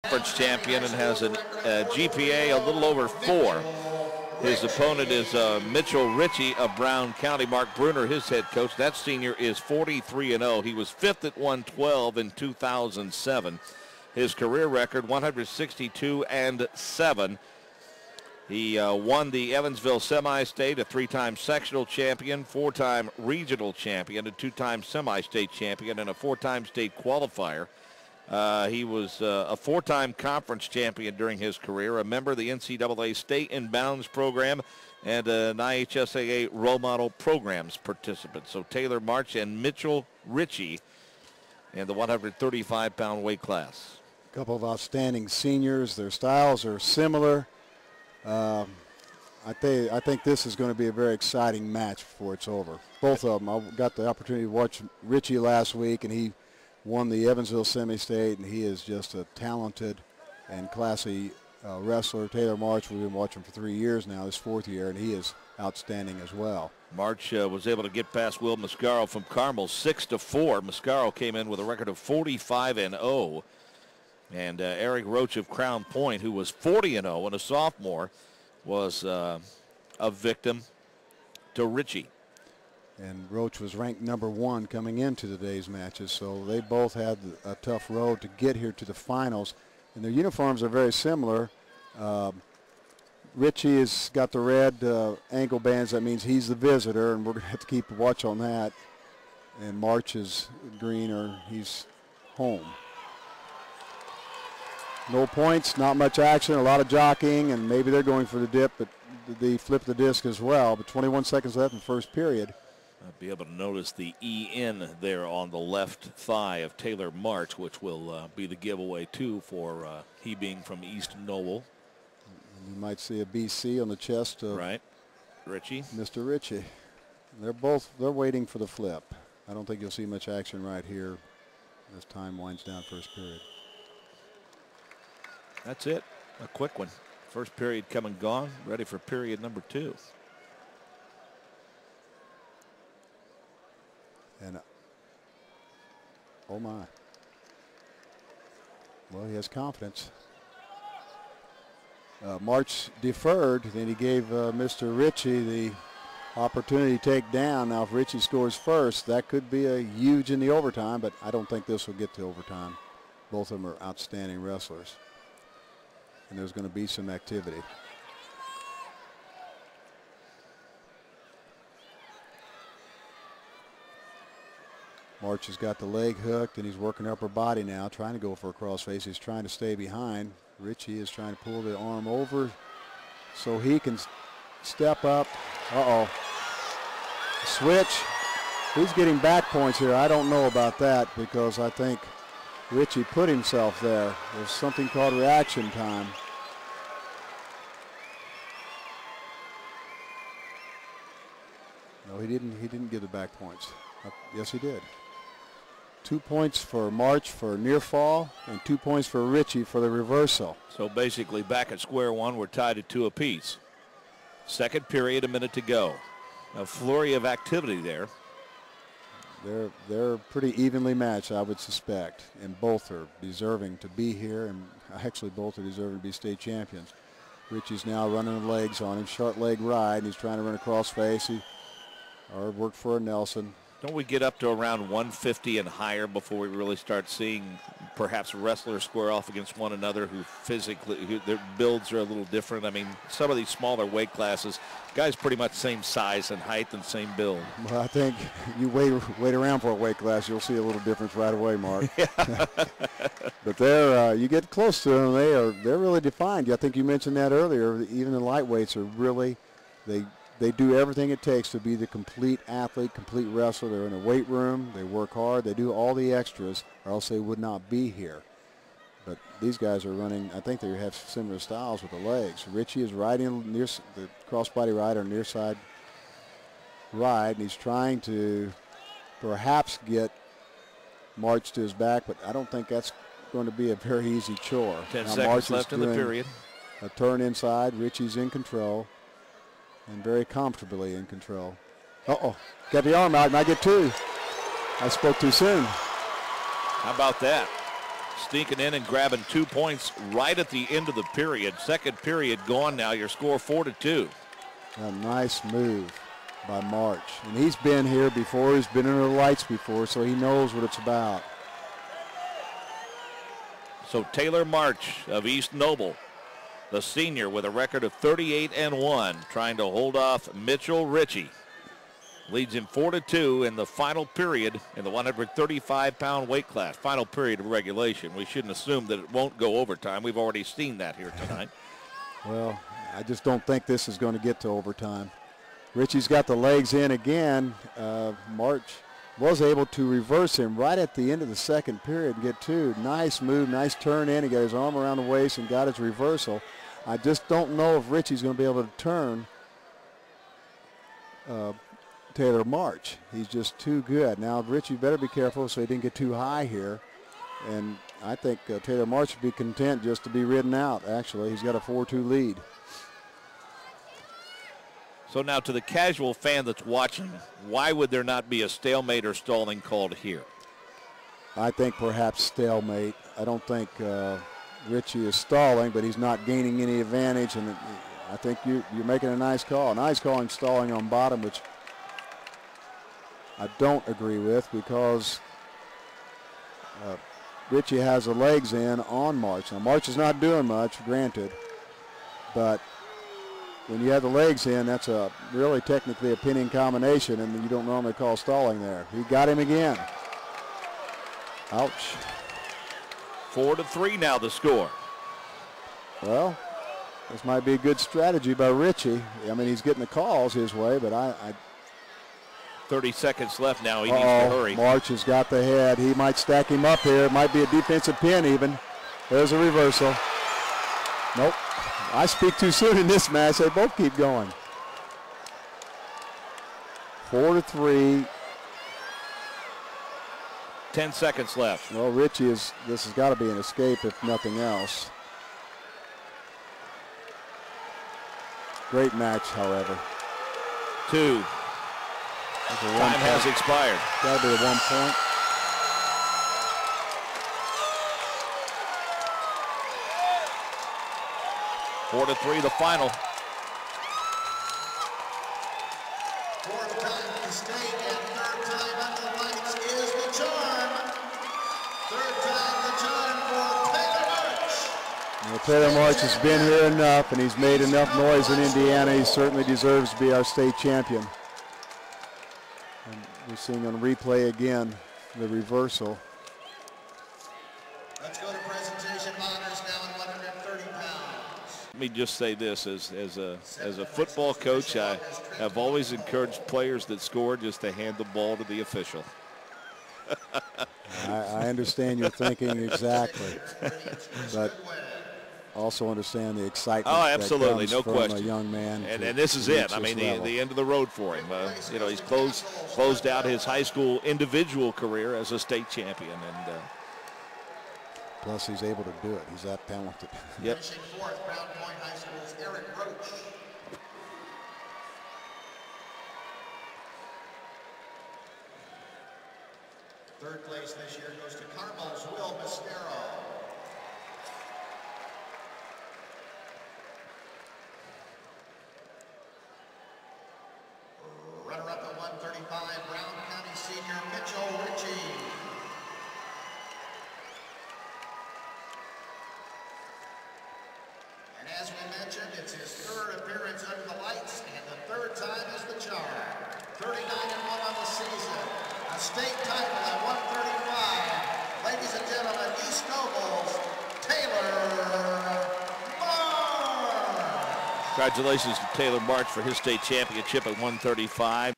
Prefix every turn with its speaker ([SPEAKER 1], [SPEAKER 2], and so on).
[SPEAKER 1] Conference champion and has a GPA a little over 4. His opponent is Mitchell Richey of Brown County. Mark Bruner, his head coach. That senior is 43-0. He was 5th at 112 in 2007. His career record, 162-7. He won the Evansville Semi-State, a 3-time sectional champion, 4-time regional champion, a 2-time semi-state champion, and a 4-time state qualifier. He was a 4-time conference champion during his career, a member of the NCAA State Inbounds program, and an IHSAA Role Model Programs participant. So Taylor March and Mitchell Richey in the 135-pound weight class.
[SPEAKER 2] A couple of outstanding seniors. Their styles are similar. I think this is going to be a very exciting match before it's over. Both of them. I got the opportunity to watch Richey last week, and he won the Evansville Semi-State, and he is just a talented and classy wrestler. Taylor March, we've been watching for 3 years now, his 4th year, and he is outstanding as well.
[SPEAKER 1] March was able to get past Will Mascaro from Carmel 6-4. Mascaro came in with a record of 45-0. And Eric Roach of Crown Point, who was 40-0 and a sophomore, was a victim to Richey.
[SPEAKER 2] And Roach was ranked #1 coming into today's matches, so they both had a tough road to get here to the finals. And their uniforms are very similar. Richey has got the red ankle bands. That means he's the visitor, and we're going to have to keep a watch on that. And March is green, or he's home. No points, not much action, a lot of jockeying, and maybe they're going for the dip, but they flip the disc as well. But 21 seconds left in the first period.
[SPEAKER 1] I'll be able to notice the EN there on the left thigh of Taylor March, which will be the giveaway, too, for he being from East Noble.
[SPEAKER 2] You might see a BC on the chest of
[SPEAKER 1] Richey.
[SPEAKER 2] Mr. Richey. They're waiting for the flip. I don't think you'll see much action right here as time winds down first period.
[SPEAKER 1] That's it. A quick one. First period come and gone. Ready for period number 2.
[SPEAKER 2] And oh my. Well, he has confidence. March deferred, then he gave Mr. Richey the opportunity to take down. Now, if Richey scores first, that could be a huge in the overtime, but I don't think this will get to overtime. Both of them are outstanding wrestlers. And there's going to be some activity. March has got the leg hooked, and he's working upper body now, trying to go for a crossface. He's trying to stay behind. Richey is trying to pull the arm over so he can step up. Uh-oh. Switch. Who's getting back points here? I don't know about that, because I think Richey put himself there. There's something called reaction time. No, he didn't give the back points. Yes, he did. 2 points for March for near fall, and 2 points for Richey for the reversal.
[SPEAKER 1] So basically back at square one, we're tied at 2 apiece. Second period, a minute to go. A flurry of activity there.
[SPEAKER 2] They're pretty evenly matched, I would suspect, and both are deserving to be here, and actually both are deserving to be state champions. Richey's now running the legs on him, short leg ride, and he's trying to run a crossface. Or work for a Nelson.
[SPEAKER 1] Don't we get up to around 150 and higher before we really start seeing perhaps wrestlers square off against one another who their builds are a little different? I mean, some of these smaller weight classes, guys pretty much same size and height and same build.
[SPEAKER 2] Well, I think you wait around for a weight class, you'll see a little difference right away, Mark. But you get close to them, they're really defined. I think you mentioned that earlier. Even the lightweights are really, they do everything it takes to be the complete athlete, complete wrestler. They're in a weight room. They work hard. They do all the extras, or else they would not be here. But these guys are running. I think they have similar styles with the legs. Richey is riding near the crossbody ride or near side ride, and he's trying to perhaps get March to his back, but I don't think that's going to be a very easy chore.
[SPEAKER 1] 10 seconds left in the period.
[SPEAKER 2] A turn inside. Richey's in control. And very comfortably in control. Uh-oh. Got the arm out, and I get 2. I spoke too soon.
[SPEAKER 1] How about that? sneaking in and grabbing 2 points right at the end of the period. Second period gone now. Your score 4-2.
[SPEAKER 2] A nice move by March. And he's been here before. He's been under the lights before, so he knows what it's about.
[SPEAKER 1] So Taylor March of East Noble, the senior with a record of 38-1, trying to hold off Mitchell Richey. Leads him 4-2 in the final period in the 135-pound weight class. Final period of regulation. We shouldn't assume that it won't go overtime. We've already seen that here tonight.
[SPEAKER 2] Well, I just don't think this is going to get to overtime. Richey's got the legs in again. March was able to reverse him right at the end of the second period and get 2. Nice move, nice turn in. He got his arm around the waist and got his reversal. I just don't know if Richey's going to be able to turn Taylor March. He's just too good. Now, Richey better be careful so he didn't get too high here. And I think Taylor March would be content just to be ridden out, actually. He's got a 4-2 lead.
[SPEAKER 1] So now to the casual fan that's watching, why would there not be a stalemate or stalling called here?
[SPEAKER 2] I think perhaps stalemate. I don't think Richey is stalling, but he's not gaining any advantage. And I think you're making a nice call. Nice calling stalling on bottom, which I don't agree with because Richey has the legs in on March. Now, March is not doing much, granted, but when you have the legs in, that's a really technically a pinning combination, and you don't normally call stalling there. He got him again. Ouch.
[SPEAKER 1] 4-3 now the score.
[SPEAKER 2] Well, this might be a good strategy by Richey. I mean, he's getting the calls his way, but I
[SPEAKER 1] 30 seconds left now. He needs to hurry.
[SPEAKER 2] March has got the head. He might stack him up here. It might be a defensive pin even. There's a reversal. Nope. I speak too soon in this match. They both keep going. 4-3.
[SPEAKER 1] 10 seconds left.
[SPEAKER 2] Well, Richey this has got to be an escape if nothing else. Great match, however.
[SPEAKER 1] 2. Time has expired.
[SPEAKER 2] Got to be a 1 point.
[SPEAKER 1] Four to 3, the final.
[SPEAKER 3] Fourth time mistake and third time on the lights is the charm. Third time the charm for Taylor March.
[SPEAKER 2] Well, Taylor March has been here enough, and he's made enough noise in Indiana. He certainly deserves to be our state champion. And we're seeing on replay again the reversal.
[SPEAKER 3] Let's go to presentation honors now at 130 pounds.
[SPEAKER 1] Let me just say this, as a football coach, I have always encouraged players that score just to hand the ball to the official.
[SPEAKER 2] I understand your thinking exactly, but also understand the excitement.
[SPEAKER 1] Oh, absolutely,
[SPEAKER 2] that comes
[SPEAKER 1] no
[SPEAKER 2] from
[SPEAKER 1] question.
[SPEAKER 2] A young man,
[SPEAKER 1] and this is it. I mean, the end of the road for him. You know, he's closed out his high school individual career as a state champion, and
[SPEAKER 2] plus he's able to do it. He's that talented.
[SPEAKER 1] Yep.
[SPEAKER 3] Finishing fourth, Brown Point High School's Eric Roach. Third place this year goes to Carmel's Will Mastero. Runner-up at 135, Brown County senior Mitchell Richey. And as we mentioned, it's his third appearance under the lights, and the third time is the charm. 39-1 on the season. A state title at 135. Ladies and gentlemen, East Noble's Taylor March.
[SPEAKER 1] Congratulations to Taylor March for his state championship at 135.